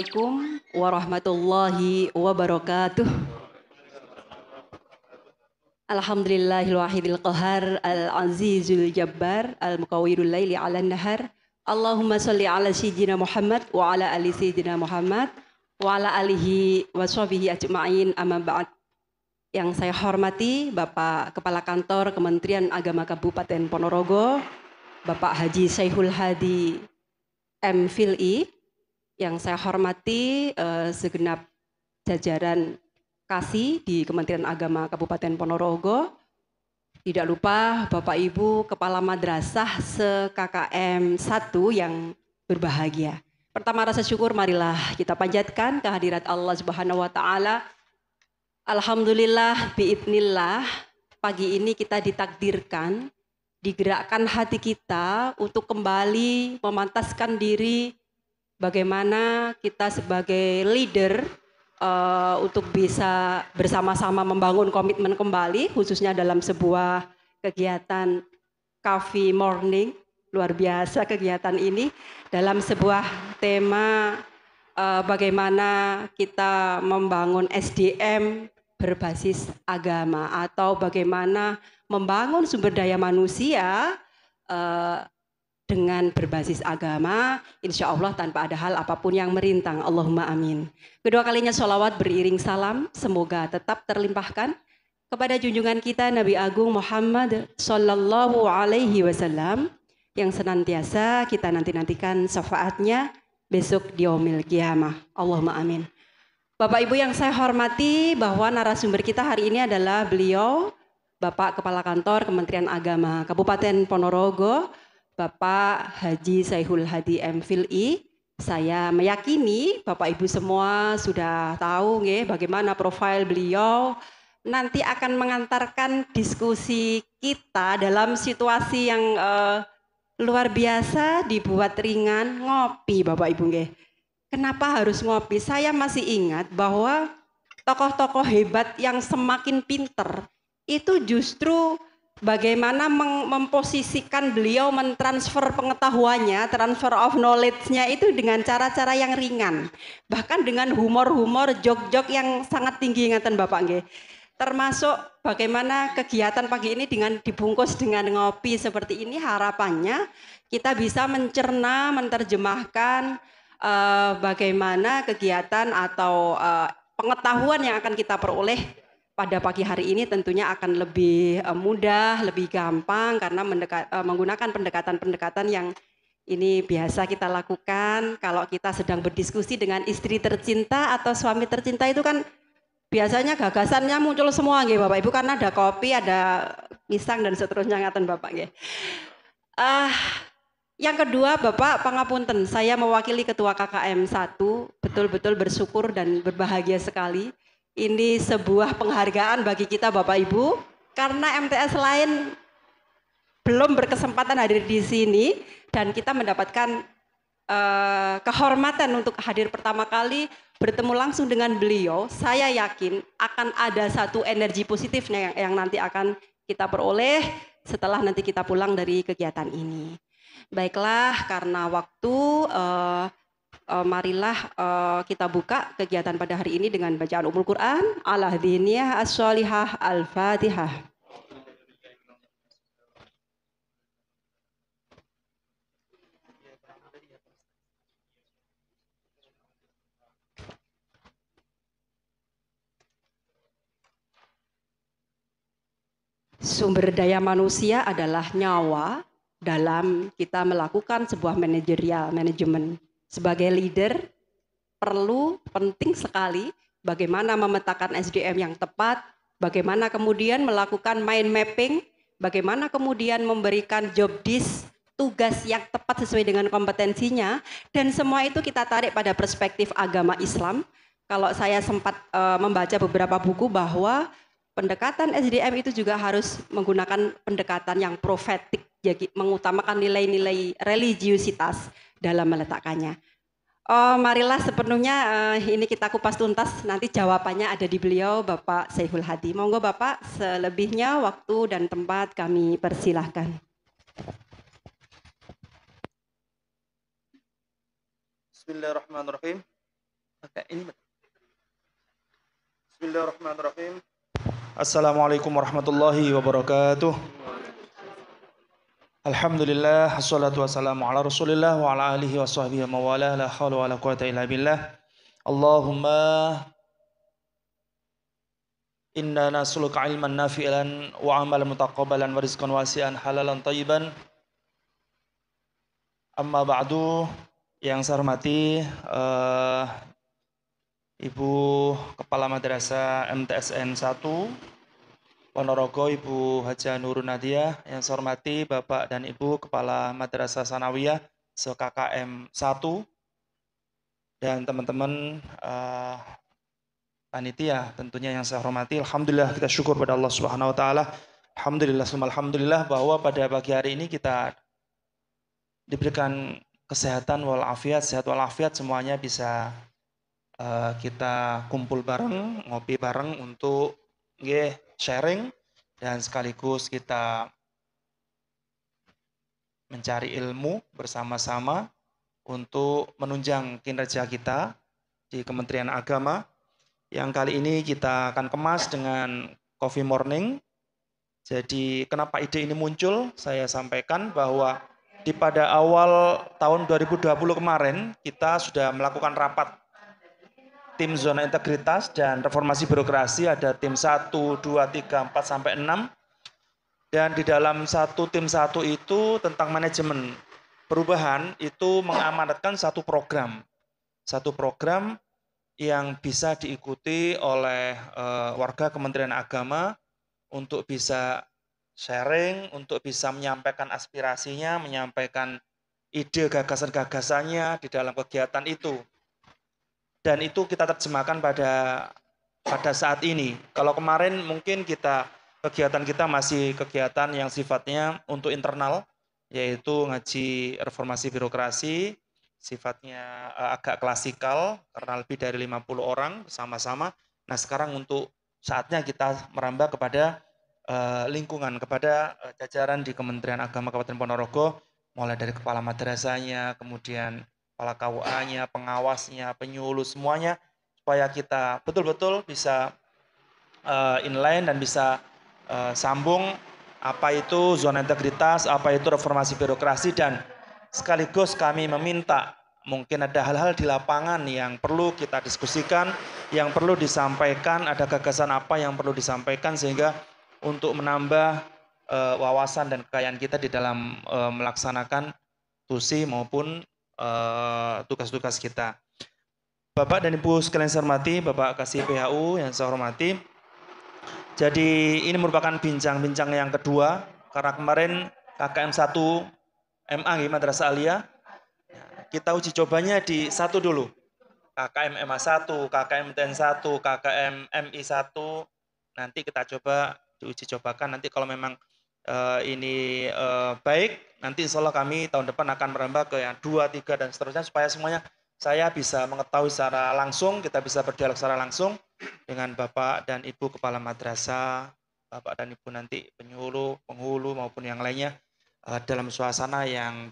Assalamualaikum warahmatullahi wabarakatuh. Alhamdulillahil wahidil qahar al-azizul jabbar al-muqawwirul laili 'alan nahar. Allahumma shalli 'ala sayyidina Muhammad wa 'ala ali sayyidina Muhammad wa 'ala alihi washabihi ajma'in, amma ba'd. Yang saya hormati Bapak Kepala Kantor Kementerian Agama Kabupaten Ponorogo, Bapak Haji Syaihul Hadi M.Phil.I. Yang saya hormati segenap jajaran Kasih di Kementerian Agama Kabupaten Ponorogo. Tidak lupa Bapak Ibu Kepala Madrasah se-KKM 1 yang berbahagia. Pertama rasa syukur marilah kita panjatkan kehadirat Allah Subhanahu wa taala. Alhamdulillah biidznillah, pagi ini kita ditakdirkan, digerakkan hati kita untuk kembali memantaskan diri bagaimana kita sebagai leader untuk bisa bersama-sama membangun komitmen kembali, khususnya dalam sebuah kegiatan Coffee Morning. Luar biasa kegiatan ini dalam sebuah tema bagaimana kita membangun SDM berbasis agama, atau bagaimana membangun sumber daya manusia dengan berbasis agama, insya Allah tanpa ada hal apapun yang merintang. Allahumma amin. Kedua kalinya sholawat beriring salam semoga tetap terlimpahkan kepada junjungan kita Nabi Agung Muhammad Sallallahu Alaihi Wasallam yang senantiasa kita nantikan syafaatnya besok di yaumil qiyamah. Allahumma amin. Bapak Ibu yang saya hormati, bahwa narasumber kita hari ini adalah beliau Bapak Kepala Kantor Kementerian Agama Kabupaten Ponorogo, Bapak Haji Syaihul Hadi M.Phil.I. Saya meyakini Bapak Ibu semua sudah tahu bagaimana profil beliau. Nanti akan mengantarkan diskusi kita dalam situasi yang luar biasa, dibuat ringan, ngopi Bapak Ibu nggih. Kenapa harus ngopi? Saya masih ingat bahwa tokoh-tokoh hebat yang semakin pinter itu justru bagaimana memposisikan beliau, mentransfer pengetahuannya, transfer of knowledge-nya itu dengan cara-cara yang ringan. Bahkan dengan humor-humor, jok-jok yang sangat tinggi, ingatan Bapak nggih. Termasuk bagaimana kegiatan pagi ini dengan dibungkus dengan ngopi seperti ini, harapannya kita bisa mencerna, menerjemahkan bagaimana kegiatan atau pengetahuan yang akan kita peroleh pada pagi hari ini tentunya akan lebih mudah, lebih gampang karena menggunakan pendekatan-pendekatan yang ini biasa kita lakukan kalau kita sedang berdiskusi dengan istri tercinta atau suami tercinta. Itu kan biasanya gagasannya muncul semua nggih Bapak Ibu, karena ada kopi, ada pisang dan seterusnya, ngaten Bapak nggih. Yang kedua, Bapak pangapunten, saya mewakili Ketua KKM 1 betul-betul bersyukur dan berbahagia sekali. Ini sebuah penghargaan bagi kita Bapak Ibu, karena MTS lain belum berkesempatan hadir di sini dan kita mendapatkan kehormatan untuk hadir pertama kali bertemu langsung dengan beliau. Saya yakin akan ada satu energi positifnya yang nanti akan kita peroleh setelah nanti kita pulang dari kegiatan ini. Baiklah, karena waktu marilah kita buka kegiatan pada hari ini dengan bacaan Ummul Quran ala diniyah as-sholihah al-Fatihah. Sumber daya manusia adalah nyawa dalam kita melakukan sebuah manajerial manajemen. Sebagai leader penting sekali bagaimana memetakan SDM yang tepat, bagaimana kemudian melakukan mind mapping, bagaimana kemudian memberikan job disk, tugas yang tepat sesuai dengan kompetensinya, dan semua itu kita tarik pada perspektif agama Islam. Kalau saya sempat membaca beberapa buku bahwa pendekatan SDM itu juga harus menggunakan pendekatan yang profetik, jadi mengutamakan nilai-nilai religiusitas dalam meletakkannya. Marilah sepenuhnya ini kita kupas tuntas, nanti jawabannya ada di beliau Bapak Syaihul Hadi. Monggo Bapak, selebihnya waktu dan tempat kami persilahkan. Bismillahirrahmanirrahim. Oke, ini. Bismillahirrahmanirrahim. Assalamualaikum warahmatullahi wabarakatuh. Alhamdulillah, assalatu wassalamu ala rasulillah wa ala alihi wa sahbihi wa mawalah, la hawla wa la quwata illa billah. Allahumma inna nas'aluka ilman nafi'an wa amalan mutaqabbalan wa rizqan wasi'an halalan thayyiban. Amma ba'du, yang saya hormati Ibu Kepala Madrasah MTSN 1 Ponorogo, Ibu Haja Nurun Nadia. Yang saya hormati Bapak dan Ibu Kepala Madrasah Sanawiyah se-KKM 1 dan teman-teman panitia tentunya yang saya hormati. Alhamdulillah, kita syukur pada Allah Subhanahu wa taala. Alhamdulillah bahwa pada pagi hari ini kita diberikan kesehatan walafiat, sehat walafiat, semuanya bisa kita kumpul bareng, ngopi bareng untuk sharing dan sekaligus kita mencari ilmu bersama-sama untuk menunjang kinerja kita di Kementerian Agama. Yang kali ini kita akan kemas dengan Coffee Morning. Jadi kenapa ide ini muncul? Saya sampaikan bahwa pada awal tahun 2020 kemarin kita sudah melakukan rapat tim zona integritas dan reformasi birokrasi, ada tim 1, 2, 3, 4, sampai 6. Dan di dalam tim 1 itu tentang manajemen perubahan itu mengamanatkan satu program yang bisa diikuti oleh warga Kementerian Agama untuk bisa sharing, untuk bisa menyampaikan aspirasinya, menyampaikan ide gagasan-gagasannya di dalam kegiatan itu. Dan itu kita terjemahkan pada saat ini. Kalau kemarin mungkin kegiatan kita masih kegiatan yang sifatnya untuk internal, yaitu ngaji reformasi birokrasi, sifatnya agak klasikal karena lebih dari 50 orang bersama-sama. Nah, sekarang untuk saatnya kita merambah kepada lingkungan, kepada jajaran di Kementerian Agama Kabupaten Ponorogo, mulai dari kepala madrasahnya, kemudian kepala KUA-nya, pengawasnya, penyuluh, semuanya, supaya kita betul-betul bisa inline dan bisa sambung apa itu zona integritas, apa itu reformasi birokrasi, dan sekaligus kami meminta mungkin ada hal-hal di lapangan yang perlu kita diskusikan, yang perlu disampaikan, ada gagasan apa yang perlu disampaikan sehingga untuk menambah wawasan dan kekayaan kita di dalam melaksanakan tusi maupun tugas-tugas kita. Bapak dan Ibu sekalian saya hormati, Bapak Kasih PHU yang saya hormati. Jadi ini merupakan bincang-bincang yang kedua, karena kemarin KKM 1 MA Madrasah Aliyah, kita uji cobanya di 1 dulu. KKM MA 1, KKM TN 1, KKM MI 1, nanti kita coba diuji cobakan. Nanti kalau memang ini baik, nanti insya Allah kami tahun depan akan merambah ke yang 2, 3, dan seterusnya, supaya semuanya saya bisa mengetahui secara langsung, kita bisa berdialog secara langsung dengan Bapak dan Ibu Kepala Madrasah, Bapak dan Ibu nanti penyuluh, penghulu maupun yang lainnya, dalam suasana yang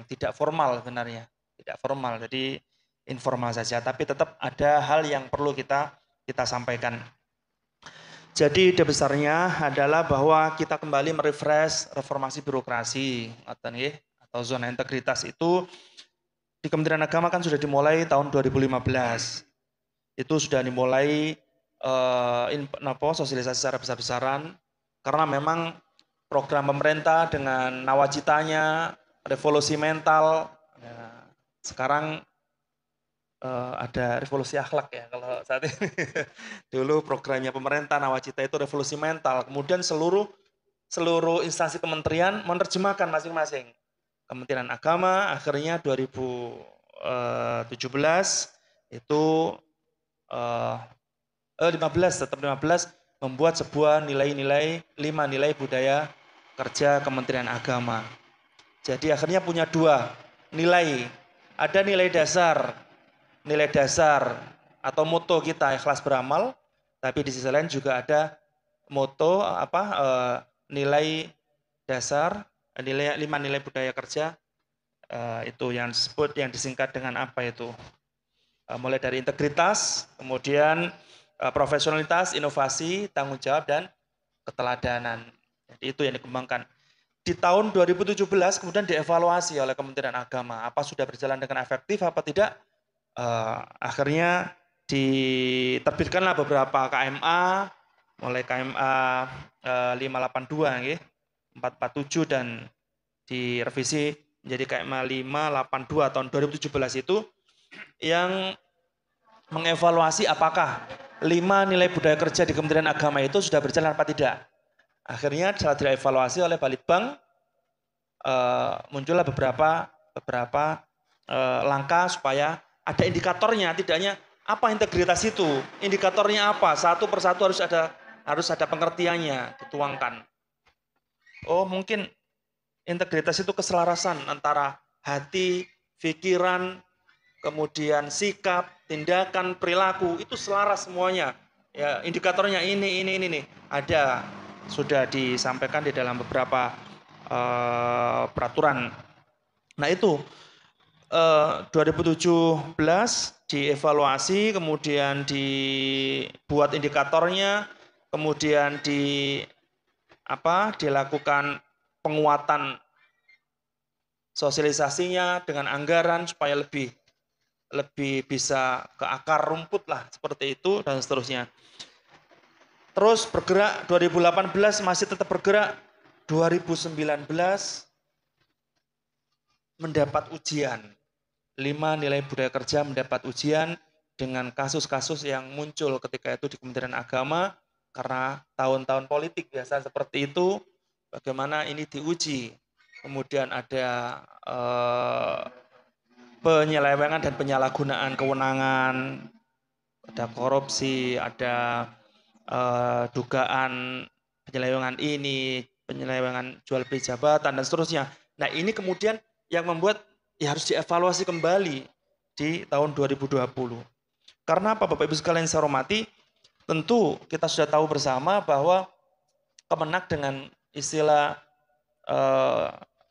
tidak formal sebenarnya, tidak formal, jadi informal saja, tapi tetap ada hal yang perlu kita sampaikan. Jadi ide besarnya adalah bahwa kita kembali merefresh reformasi birokrasi atau zona integritas itu di Kementerian Agama kan sudah dimulai tahun 2015. Itu sudah dimulai sosialisasi secara besar-besaran, karena memang program pemerintah dengan nawacitanya revolusi mental. Sekarang ada revolusi akhlak ya kalau saat ini. Dulu programnya pemerintah nawacita itu revolusi mental. Kemudian seluruh instansi kementerian menerjemahkan masing-masing. Kementerian Agama akhirnya 2017 itu 15 membuat sebuah nilai-nilai, 5 nilai budaya kerja Kementerian Agama. Jadi akhirnya punya 2 nilai. Ada nilai dasar atau moto kita ikhlas beramal, tapi di sisi lain juga ada moto nilai dasar, 5 nilai budaya kerja, itu yang disebut, yang disingkat dengan apa itu? mulai dari integritas, kemudian profesionalitas, inovasi, tanggung jawab, dan keteladanan. Jadi itu yang dikembangkan. Di tahun 2017 kemudian dievaluasi oleh Kementerian Agama, apa sudah berjalan dengan efektif apa tidak. Akhirnya diterbitkanlah beberapa KMA, mulai KMA 582, 447, dan direvisi menjadi KMA 582 tahun 2017 itu yang mengevaluasi apakah 5 nilai budaya kerja di Kementerian Agama itu sudah berjalan apa tidak. Akhirnya setelah dievaluasi oleh Balitbang, muncullah beberapa langkah supaya ada indikatornya, tidaknya apa integritas itu, indikatornya apa, satu persatu harus ada pengertiannya, dituangkan. Oh mungkin integritas itu keselarasan antara hati, pikiran, kemudian sikap, tindakan, perilaku, itu selaras semuanya. Ya, indikatornya ini ada, sudah disampaikan di dalam beberapa peraturan. Nah itu 2017 dievaluasi, kemudian dibuat indikatornya, kemudian dilakukan penguatan sosialisasinya dengan anggaran supaya lebih bisa ke akar rumput lah, seperti itu dan seterusnya. Terus bergerak 2018 masih tetap bergerak, 2019 mendapat ujian. 5 nilai budaya kerja mendapat ujian dengan kasus-kasus yang muncul ketika itu di Kementerian Agama, karena tahun-tahun politik biasa seperti itu, bagaimana ini diuji. Kemudian ada penyelewengan dan penyalahgunaan kewenangan, ada korupsi, ada dugaan penyelewengan ini, penyelewengan jual beli jabatan dan seterusnya. Nah ini kemudian yang membuat ya harus dievaluasi kembali di tahun 2020. Karena apa Bapak Ibu sekalian saya hormati, tentu kita sudah tahu bersama bahwa Kemenak dengan istilah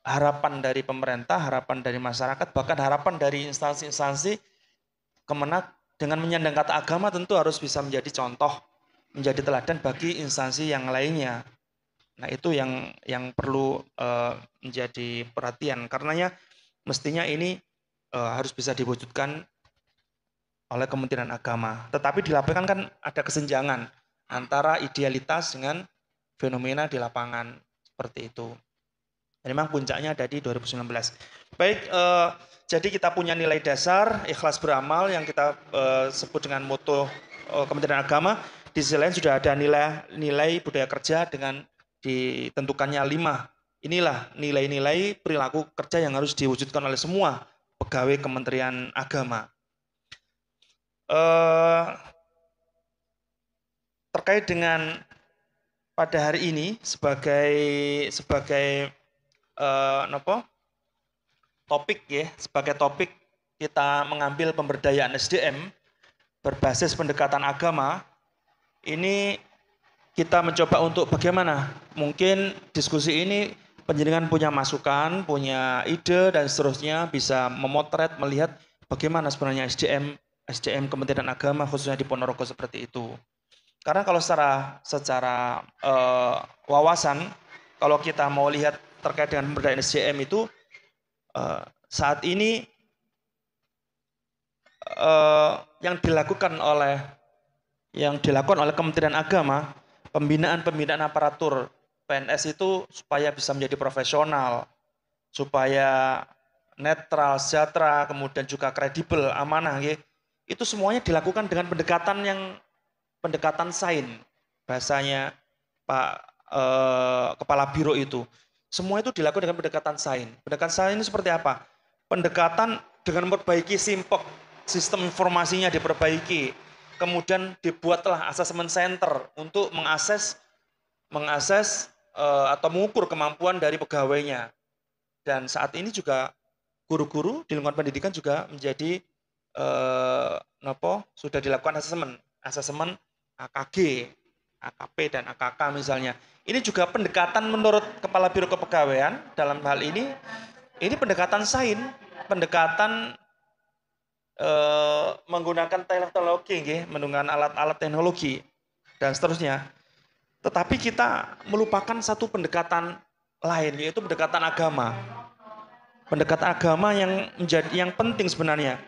harapan dari pemerintah, harapan dari masyarakat, bahkan harapan dari instansi-instansi, Kemenak dengan menyandang kata agama tentu harus bisa menjadi contoh, menjadi teladan bagi instansi yang lainnya. Nah itu yang perlu menjadi perhatian, karenanya mestinya ini harus bisa diwujudkan oleh Kementerian Agama. Tetapi di lapangan kan ada kesenjangan antara idealitas dengan fenomena di lapangan, seperti itu. Dan memang puncaknya ada di 2019. Baik, jadi kita punya nilai dasar ikhlas beramal yang kita sebut dengan moto Kementerian Agama. Di sisi lain sudah ada nilai budaya kerja dengan ditentukannya 5. Inilah nilai-nilai perilaku kerja yang harus diwujudkan oleh semua pegawai Kementerian Agama. Terkait dengan pada hari ini sebagai topik ya, sebagai topik kita mengambil pemberdayaan SDM berbasis pendekatan agama. Ini kita mencoba untuk bagaimana mungkin diskusi ini panjenengan punya masukan, punya ide dan seterusnya, bisa memotret, melihat bagaimana sebenarnya SDM Kementerian Agama khususnya di Ponorogo seperti itu. Karena kalau secara wawasan, kalau kita mau lihat terkait dengan pemberdayaan SDM itu saat ini yang dilakukan oleh Kementerian Agama, pembinaan aparatur PNS itu supaya bisa menjadi profesional, supaya netral, sejahtera, kemudian juga kredibel, amanah, itu semuanya dilakukan dengan pendekatan sains, bahasanya Pak Kepala Biro itu. Semua itu dilakukan dengan pendekatan sains. Pendekatan sains ini seperti apa? Pendekatan dengan memperbaiki sistem informasinya diperbaiki. Kemudian dibuatlah asesmen center untuk mengakses atau mengukur kemampuan dari pegawainya. Dan saat ini juga guru-guru di lingkungan pendidikan juga menjadi sudah dilakukan asesmen AKG, AKP dan AKK misalnya. Ini juga pendekatan menurut Kepala Biro Kepegawaian dalam hal ini pendekatan sains, pendekatan menggunakan teknologi, menggunakan alat-alat teknologi dan seterusnya. Tetapi kita melupakan satu pendekatan lain, yaitu pendekatan agama. Pendekatan agama yang menjadi yang penting sebenarnya.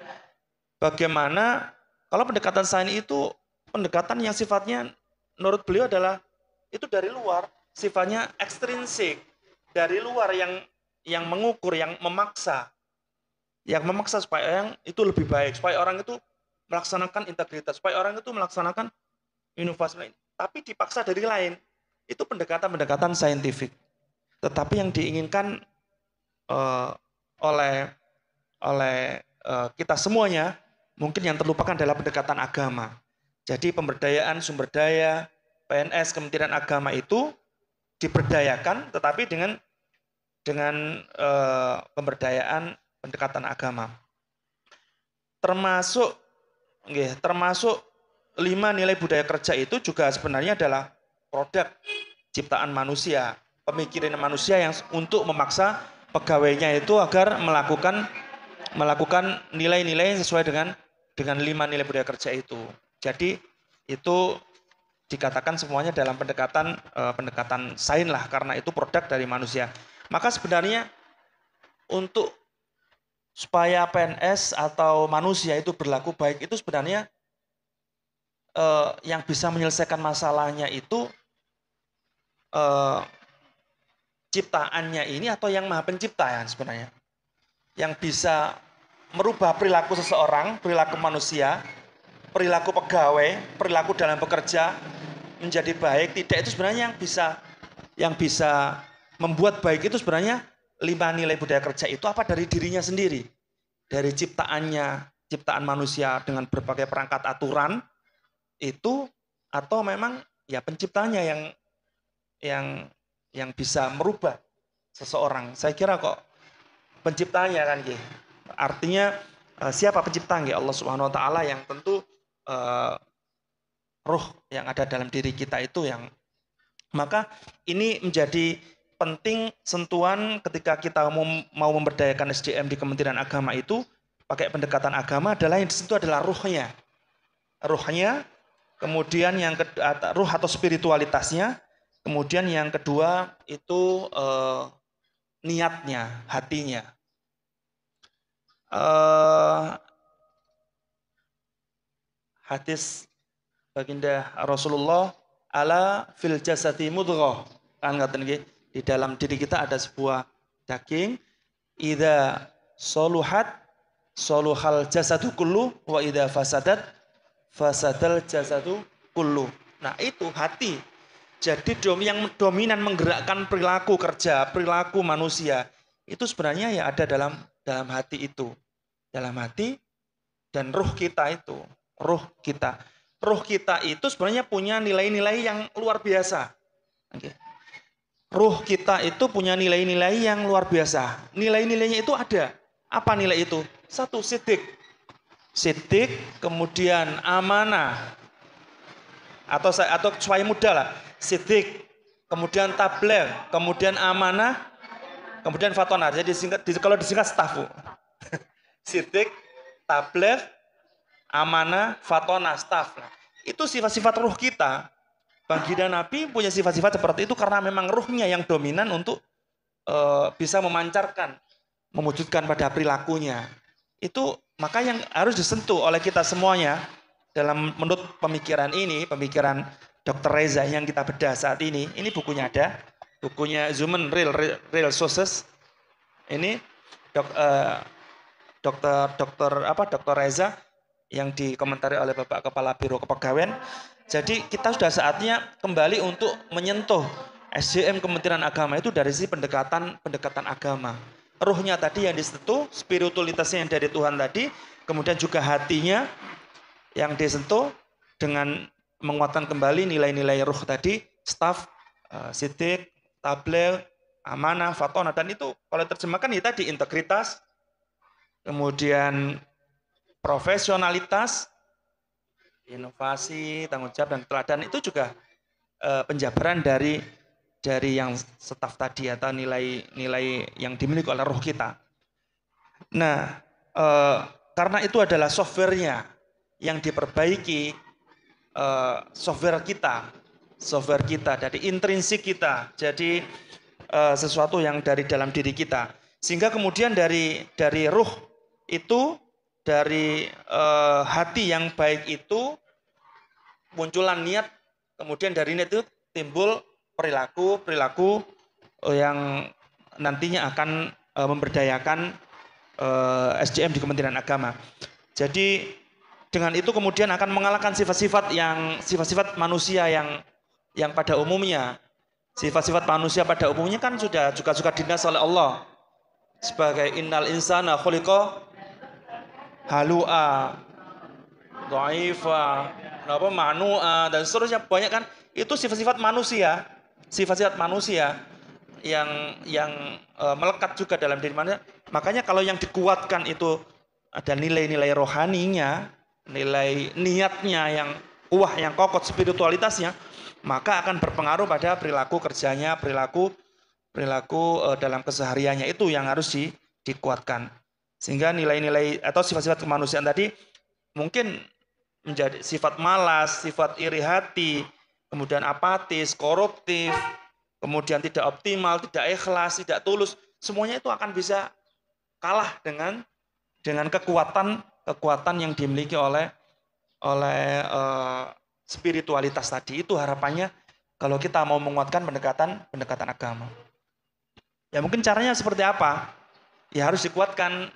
Bagaimana kalau pendekatan sains itu pendekatan yang sifatnya menurut beliau adalah itu dari luar, sifatnya ekstrinsik, dari luar yang mengukur, yang memaksa supaya yang itu lebih baik, supaya orang itu melaksanakan integritas, supaya orang itu melaksanakan inovasi lain. Tapi dipaksa dari lain, itu pendekatan-pendekatan saintifik. Tetapi yang diinginkan oleh kita semuanya, mungkin yang terlupakan adalah pendekatan agama. Jadi pemberdayaan sumber daya PNS Kementerian Agama itu diberdayakan, tetapi dengan pemberdayaan pendekatan agama. Termasuk 5 nilai budaya kerja itu juga sebenarnya adalah produk ciptaan manusia, pemikiran manusia yang untuk memaksa pegawainya itu agar melakukan nilai-nilai sesuai dengan 5 nilai budaya kerja itu. Jadi itu dikatakan semuanya dalam pendekatan sains lah, karena itu produk dari manusia. Maka sebenarnya untuk supaya PNS atau manusia itu berlaku baik itu sebenarnya yang bisa menyelesaikan masalahnya itu ciptaannya ini atau yang maha pencipta ya sebenarnya. Yang bisa merubah perilaku seseorang, perilaku manusia, perilaku pegawai, perilaku dalam bekerja menjadi baik, tidak, itu sebenarnya yang bisa membuat baik itu sebenarnya 5 nilai budaya kerja itu apa dari dirinya sendiri. Dari ciptaan manusia dengan berbagai perangkat aturan itu, atau memang ya penciptanya yang bisa merubah seseorang. Saya kira kok penciptanya kan gitu. Artinya siapa pencipta nggih? Allah Subhanahu wa taala, yang tentu roh yang ada dalam diri kita itu yang, maka ini menjadi penting sentuhan ketika kita mau memberdayakan SDM di Kementerian Agama itu pakai pendekatan agama adalah yang disitu adalah ruhnya, kemudian yang ruh atau spiritualitasnya, kemudian yang kedua itu niatnya, hatinya. Hadis baginda Rasulullah, ala fil jasati mudghah, kan ngaten nggih, di dalam diri kita ada sebuah daging, idza soluhat soluhal jasadu kullu wa idza fasadat fasadal jasadu kullu. Nah, itu hati. Jadi yang dominan menggerakkan perilaku kerja, perilaku manusia itu sebenarnya ya ada dalam hati itu. Dalam hati dan ruh kita itu. Ruh kita itu sebenarnya punya nilai-nilai yang luar biasa. Okay. Ruh kita itu punya nilai-nilai yang luar biasa. Nilai-nilainya itu ada. Apa nilai itu? 1, sidik, kemudian amanah. Atau supaya mudah lah. Sidik, kemudian tabligh, kemudian amanah, kemudian fatonah. Jadi kalau disingkat stafu. Sidik, tabligh, amanah, fatonah, staf. Itu sifat-sifat ruh kita. Baginda Nabi punya sifat-sifat seperti itu karena memang ruhnya yang dominan untuk bisa memancarkan, mewujudkan pada perilakunya. Itu maka yang harus disentuh oleh kita semuanya dalam menurut pemikiran ini, pemikiran Dr. Reza yang kita bedah saat ini. Ini bukunya ada, bukunya Human Real Sources. Ini Dr. Reza yang dikomentari oleh Bapak Kepala Biro Kepegawaian. Jadi kita sudah saatnya kembali untuk menyentuh SDM Kementerian Agama itu dari sisi pendekatan agama. Ruhnya tadi yang disentuh, spiritualitasnya yang dari Tuhan tadi, kemudian juga hatinya yang disentuh dengan menguatkan kembali nilai-nilai ruh tadi, staf, sidik, tabligh, amanah, fatonah, dan itu kalau terjemahkan ya tadi integritas, kemudian profesionalitas, inovasi, tanggung jawab dan teladan, itu juga penjabaran dari yang staf tadi atau nilai-nilai yang dimiliki oleh roh kita. Nah, karena itu adalah softwarenya yang diperbaiki, software kita, dari intrinsik kita, jadi sesuatu yang dari dalam diri kita, sehingga kemudian dari ruh itu, dari hati yang baik itu munculan niat, kemudian dari niat itu timbul perilaku yang nantinya akan memberdayakan SDM di Kementerian Agama. Jadi dengan itu kemudian akan mengalahkan sifat-sifat manusia yang pada umumnya. Sifat-sifat manusia pada umumnya kan sudah juga dinas oleh Allah sebagai innal insana khuliqa halu'a, dhaifa, manu'a, dan seterusnya, banyak kan. Itu sifat-sifat manusia yang melekat juga dalam diri manusia. Makanya kalau yang dikuatkan itu ada nilai-nilai rohaninya, nilai niatnya yang kuat, yang kokoh, spiritualitasnya, maka akan berpengaruh pada perilaku kerjanya, perilaku dalam kesehariannya, itu yang harus dikuatkan. Sehingga nilai-nilai atau sifat-sifat kemanusiaan tadi mungkin menjadi sifat malas, sifat iri hati, kemudian apatis, koruptif, kemudian tidak optimal, tidak ikhlas, tidak tulus, semuanya itu akan bisa kalah dengan kekuatan yang dimiliki oleh spiritualitas tadi. Itu harapannya kalau kita mau menguatkan pendekatan agama. Ya mungkin caranya seperti apa? Ya harus dikuatkan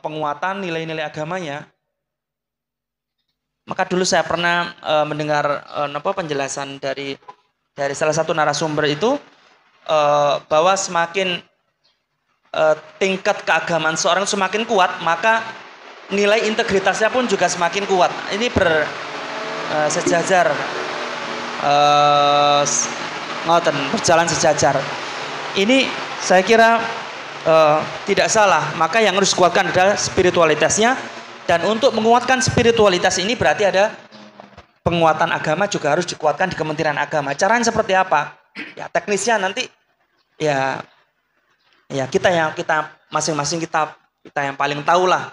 penguatan nilai-nilai agamanya. Maka dulu saya pernah mendengar penjelasan dari salah satu narasumber itu, bahwa semakin tingkat keagamaan seorang semakin kuat, maka nilai integritasnya pun juga semakin kuat. Ini sejajar, berjalan sejajar. Ini saya kira tidak salah. Maka yang harus dikuatkan adalah spiritualitasnya. Dan untuk menguatkan spiritualitas ini berarti ada penguatan agama juga harus dikuatkan di Kementerian Agama. Caranya seperti apa? Ya teknisnya nanti ya kita masing-masing kita yang paling tahu lah.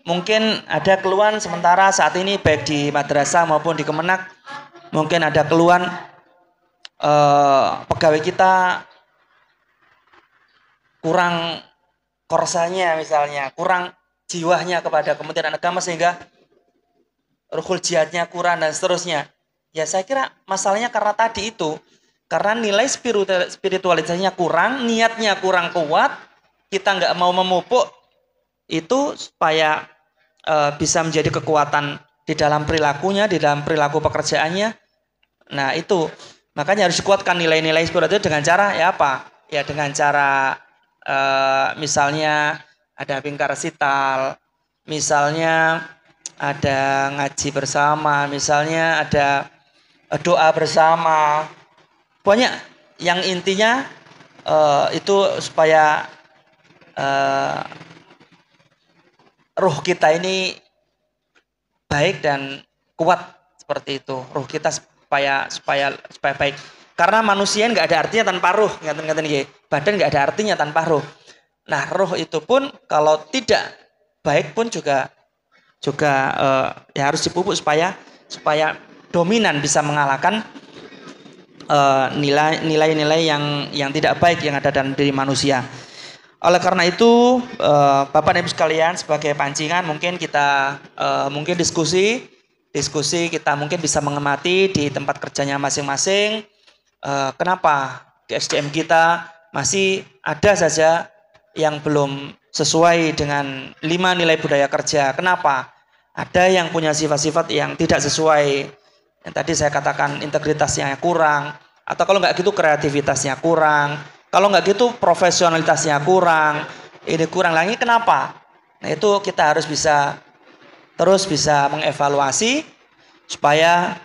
Mungkin ada keluhan sementara saat ini baik di madrasah maupun di Kemenak, mungkin ada keluhan pegawai kita kurang korsanya, misalnya kurang jiwanya kepada Kementerian Agama, sehingga ruhul jihadnya kurang dan seterusnya. Ya saya kira masalahnya karena tadi itu, karena nilai spiritualitasnya kurang, niatnya kurang kuat, kita nggak mau memupuk itu supaya bisa menjadi kekuatan di dalam perilakunya, di dalam perilaku pekerjaannya. Nah itu makanya harus dikuatkan nilai-nilai spiritual dengan cara ya apa? Ya dengan cara misalnya ada bingkar resital, misalnya ada ngaji bersama, misalnya ada doa bersama. Banyak yang intinya itu supaya ruh kita ini baik dan kuat, seperti itu. Ruh kita supaya baik. Karena manusia nggak ada artinya tanpa ruh, ngaten-ngaten nggih. Badan nggak ada artinya tanpa ruh. Nah, ruh itu pun kalau tidak baik pun juga ya harus dipupuk supaya dominan bisa mengalahkan nilai-nilai yang tidak baik yang ada dalam diri manusia. Oleh karena itu, Bapak dan Ibu sekalian, sebagai pancingan mungkin kita mungkin diskusi kita mungkin bisa mengamati di tempat kerjanya masing-masing. Kenapa di SDM kita masih ada saja yang belum sesuai dengan 5 nilai budaya kerja. Kenapa? Ada yang punya sifat-sifat yang tidak sesuai. Yang tadi saya katakan integritasnya kurang, atau kalau nggak gitu kreativitasnya kurang, kalau nggak gitu profesionalitasnya kurang, ini kurang lagi. Kenapa? Nah itu kita harus terus bisa mengevaluasi supaya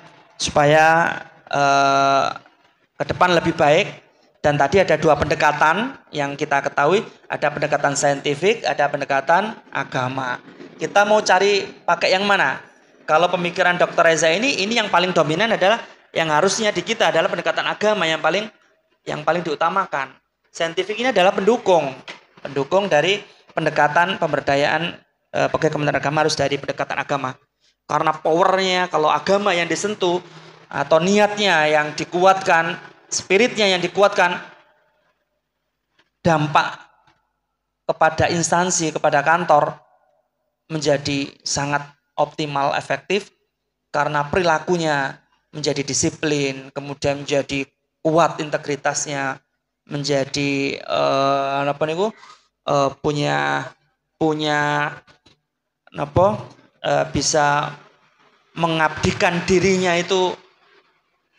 ke depan lebih baik. Dan tadi ada 2 pendekatan yang kita ketahui, ada pendekatan saintifik, ada pendekatan agama. Kita mau cari pakai yang mana? Kalau pemikiran Dr. Reza ini yang paling dominan adalah yang harusnya di kita adalah pendekatan agama yang paling diutamakan. Saintifik ini adalah pendukung dari pendekatan pemberdayaan pegawai Kementerian Agama harus dari pendekatan agama. Karena powernya kalau agama yang disentuh atau niatnya yang dikuatkan, spiritnya yang dikuatkan, dampak kepada instansi, kepada kantor menjadi sangat optimal, efektif karena perilakunya menjadi disiplin, kemudian menjadi kuat integritasnya, menjadi punya bisa mengabdikan dirinya itu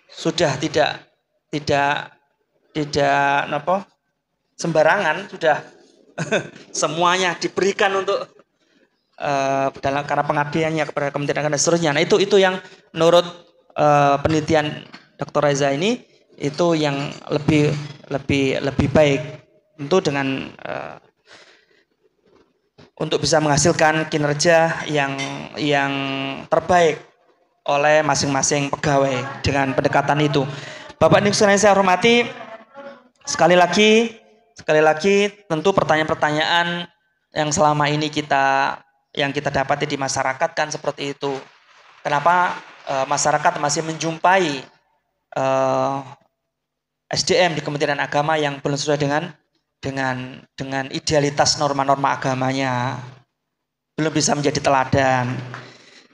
sudah tidak sembarangan, sudah semuanya diberikan untuk karena pengabdiannya kepada Kementerian Agama dan seterusnya. Nah itu yang menurut penelitian Dr. Reza ini itu yang lebih baik tentu dengan untuk bisa menghasilkan kinerja yang terbaik oleh masing-masing pegawai dengan pendekatan itu. Bapak Ibu sekalian saya hormati, sekali lagi tentu pertanyaan-pertanyaan yang selama ini kita dapati di masyarakat kan seperti itu. Kenapa masyarakat masih menjumpai SDM di Kementerian Agama yang belum sesuai dengan idealitas norma-norma agamanya, belum bisa menjadi teladan.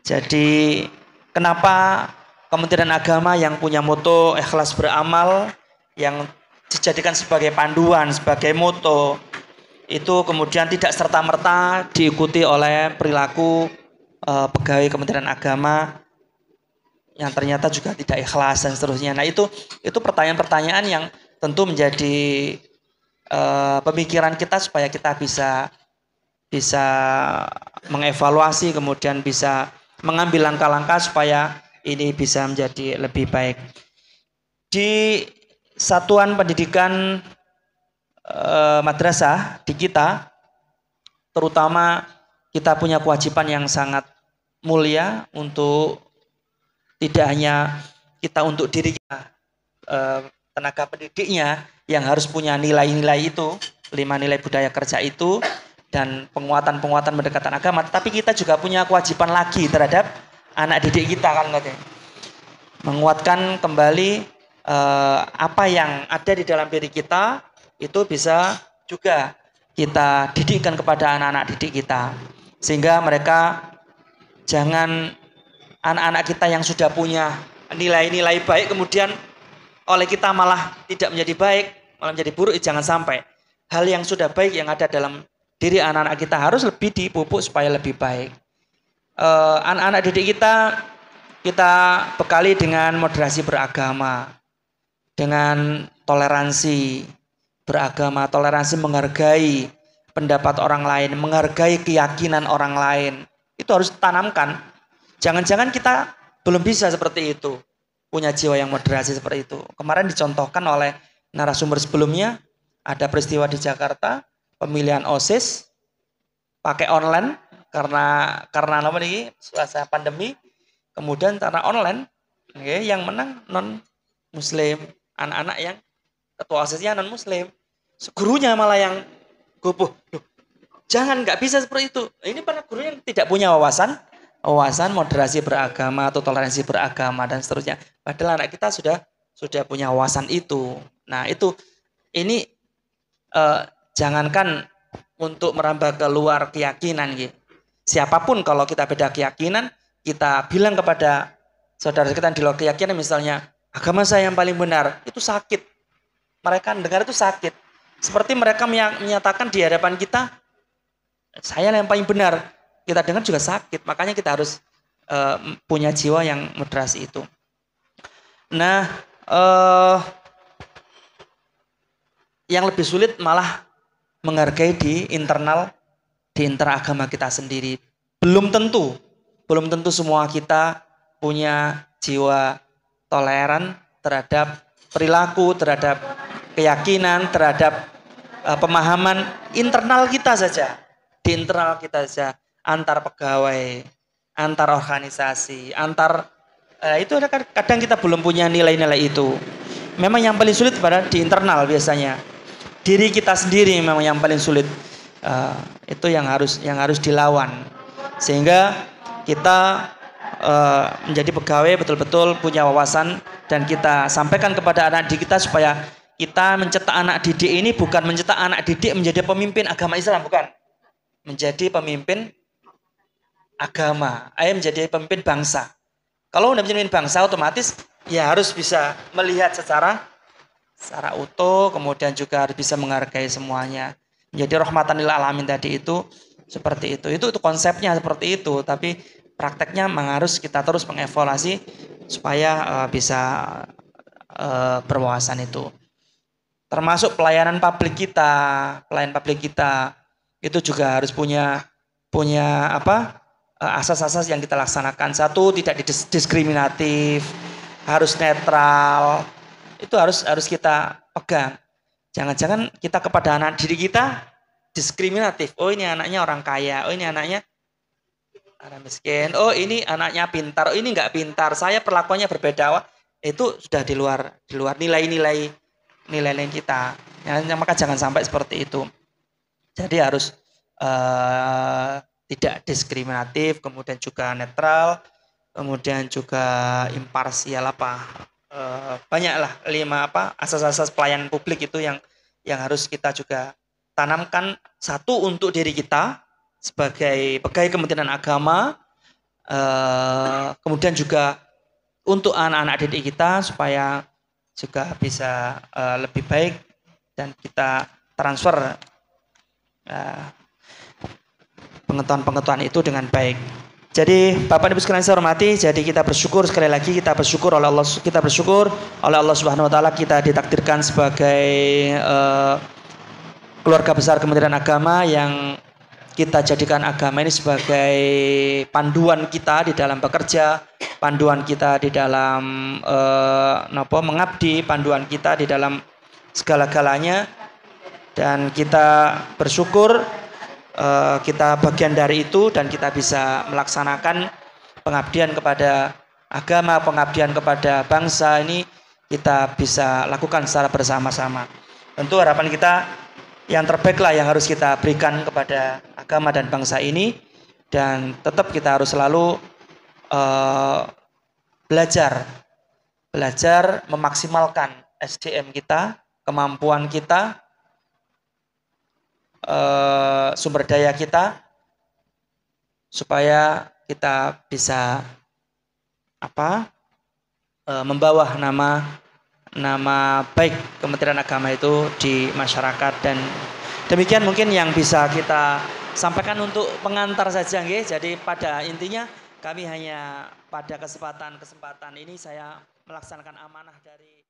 Jadi kenapa Kementerian Agama yang punya moto ikhlas beramal, yang dijadikan sebagai panduan, sebagai moto, itu kemudian tidak serta-merta diikuti oleh perilaku pegawai Kementerian Agama yang ternyata juga tidak ikhlas dan seterusnya. Nah itu pertanyaan-pertanyaan yang tentu menjadi pemikiran kita supaya kita bisa mengevaluasi, kemudian bisa mengambil langkah-langkah supaya ini bisa menjadi lebih baik. Di satuan pendidikan madrasah di kita, terutama kita punya kewajiban yang sangat mulia untuk tidak hanya kita untuk diri kita, tenaga pendidiknya yang harus punya nilai-nilai itu, 5 nilai budaya kerja itu, dan penguatan pendekatan agama, tapi kita juga punya kewajiban lagi terhadap anak didik kita kan katanya. Menguatkan kembali apa yang ada di dalam diri kita itu bisa juga kita didikkan kepada anak-anak didik kita, sehingga mereka jangan, anak-anak kita yang sudah punya nilai-nilai baik kemudian oleh kita malah tidak menjadi baik, malah menjadi buruk. Jangan sampai hal yang sudah baik yang ada dalam diri anak-anak kita harus lebih dipupuk supaya lebih baik. Anak-anak didik kita bekali dengan moderasi beragama, dengan toleransi beragama, toleransi menghargai pendapat orang lain, menghargai keyakinan orang lain. Itu harus ditanamkan. Jangan-jangan kita belum bisa seperti itu, punya jiwa yang moderasi seperti itu. Kemarin dicontohkan oleh narasumber sebelumnya, ada peristiwa di Jakarta, pemilihan OSIS pakai online karena apa nih, suasana pandemi, kemudian karena online, yang menang non Muslim, anak-anak yang ketua OSISnya non Muslim, gurunya malah yang gopoh. Jangan, nggak bisa seperti itu. Ini para guru yang tidak punya wawasan moderasi beragama atau toleransi beragama dan seterusnya. Padahal anak kita sudah punya wawasan itu. Nah ini jangankan untuk merambah keluar keyakinan gitu. Siapapun kalau kita beda keyakinan, kita bilang kepada saudara kita di luar keyakinan misalnya, agama saya yang paling benar, itu sakit. Mereka dengar itu sakit. Seperti mereka menyatakan di hadapan kita, saya yang paling benar. Kita dengar juga sakit. Makanya kita harus punya jiwa yang moderasi itu. Nah, yang lebih sulit malah menghargai di internal agama kita sendiri. Belum tentu semua kita punya jiwa toleran terhadap perilaku, terhadap keyakinan, terhadap pemahaman internal kita saja. Di internal kita saja, antar pegawai, antar organisasi, itu kadang kita belum punya nilai-nilai itu. Memang yang paling sulit pada di internal biasanya. Diri kita sendiri memang yang paling sulit. Itu yang harus dilawan, sehingga kita menjadi pegawai betul-betul punya wawasan, dan kita sampaikan kepada anak didik kita supaya kita mencetak anak didik ini bukan mencetak anak didik menjadi pemimpin agama Islam, bukan. Menjadi pemimpin agama, menjadi pemimpin bangsa. Kalau udah menjadi pemimpin bangsa, otomatis ya harus bisa melihat secara utuh, kemudian juga harus bisa menghargai semuanya. Menjadi rahmatan lil alamin tadi itu seperti itu. Itu konsepnya seperti itu, tapi prakteknya memang harus kita terus mengevaluasi supaya bisa berwawasan itu. Termasuk pelayan publik kita itu juga harus punya asas-asas yang kita laksanakan. Satu, tidak diskriminatif, harus netral. Itu harus kita pegang. Jangan-jangan kita kepada anak didik kita diskriminatif. Oh, ini anaknya orang kaya, oh ini anaknya orang miskin, oh ini anaknya pintar, oh ini enggak pintar, saya perlakuannya berbeda. Itu sudah di luar nilai-nilai kita. Maka jangan sampai seperti itu. Jadi harus tidak diskriminatif, kemudian juga netral, kemudian juga imparsial banyaklah 5 asas-asas pelayanan publik itu yang harus kita juga tanamkan. Satu, untuk diri kita sebagai pegawai Kementerian Agama, kemudian juga untuk anak-anak didik kita supaya juga bisa lebih baik dan kita transfer pengetahuan-pengetahuan itu dengan baik. Jadi Bapak Ibu sekalian saya hormati, jadi kita bersyukur sekali lagi, kita bersyukur oleh Allah Subhanahu wa taala, kita ditakdirkan sebagai keluarga besar Kementerian Agama yang kita jadikan agama ini sebagai panduan kita di dalam bekerja, panduan kita di dalam mengabdi, panduan kita di dalam segala-galanya, dan kita bersyukur kita bagian dari itu dan kita bisa melaksanakan pengabdian kepada agama, pengabdian kepada bangsa ini kita bisa lakukan secara bersama-sama. Tentu harapan kita yang terbaiklah yang harus kita berikan kepada agama dan bangsa ini, dan tetap kita harus selalu belajar memaksimalkan SDM kita, kemampuan kita, sumber daya kita, supaya kita bisa membawa nama baik Kementerian Agama itu di masyarakat. Dan demikian mungkin yang bisa kita sampaikan untuk pengantar saja, nggih. Jadi pada intinya kami hanya pada kesempatan ini saya melaksanakan amanah dari